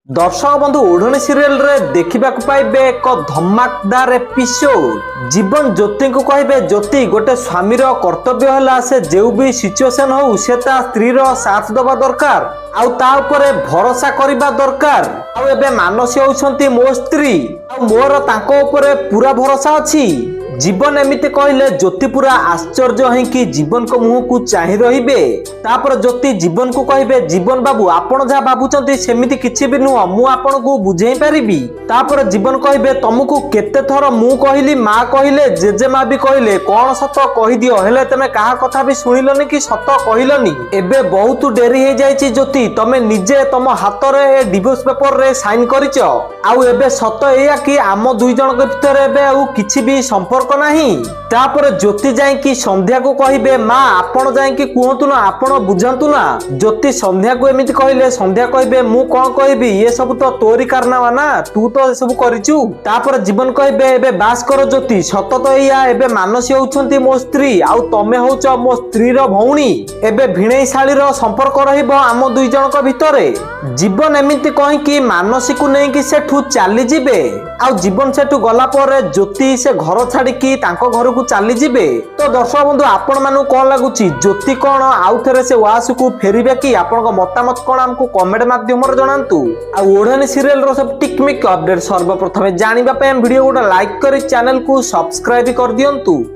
दर्शक बंधु ओढ़नी सीरियल रे देखा पाइबे एक धमाकदार एपिसोड। जीवन ज्योति को कहे ज्योति गोटे स्वामीर कर्तव्य है से जो भी सिचुएशन हो से स्त्री साथ दबा दरकार आउ ता उपरे भरोसा करबा दरकार। आउ एबे मानसी होउछंती मो स्त्री आउ मोर तांको उपरे पूरा भरोसा अछि। जीवन एमिति कहले ज्योति पूरा आश्चर्य है कि जीवन को मुह को चाहि रहिबे। तापर ज्योति जीवन को कहिबे जीवन बाबू आपण जहा बाबुचंती सेमिति किछि भी नुह मु आपण को बुझेई परिबी। तापर जीवन कहिबे तुमको केते थर मु कहिली मां कहिले जेजेमा भी कहिले कोन सत कहि दियो हेले तमे काहा कथा भी सुनिलनी कि सत कहिलनी। एबे बहुत डेरी हे जाईची ज्योति तमे निजे तम हाथ रे डिवोर्स पेपर रे साइन करिचो। आउ एबे सत एया कि आम दुई जन के भीतर एबे आउ किछि भी संपर्क नहीं। तापर ज्योति जाई कि संध्या को कहिबे मां आपण जाई कि कहतु ना आपण बुझंतु ना। ज्योति संध्या को एमिति कहिले संध्या कहिबे मु कोन कहिबी ये सब तो तोरी कारनामा ना तू तो सब करिचु। तापर जीवन कहिबे एबे बास कर ज्योति सत तो एया एबे मानसी होउछंती मो स्त्री आउ तमे होउछ मो स्त्री रो भौणी। एबे भिणेई शाली रो संपर्क रहिबो आम दुई जन को भितरे। जीवन एमिति कहि कि मानसी को नै कि सेठु चाली जिबे। आउ जीवन सेठु गला पर ज्योति से घर छाड़ी कि तांको घर को चली जिबे। तो दर्शक बंधु आपण मानु कोन लागुची ज्योति कोन आउ थरे से वास को फेरिबे कि आपन मतामत कोन हमको कमेंट माध्यम रे जणांतु। आ ओढ़नी सीरियल रो सब टिकमिक अपडेट सर्वप्रथमे जानिबा पे वीडियो गोटा लाइक करी चैनल को सब्सक्राइब कर दियंतु।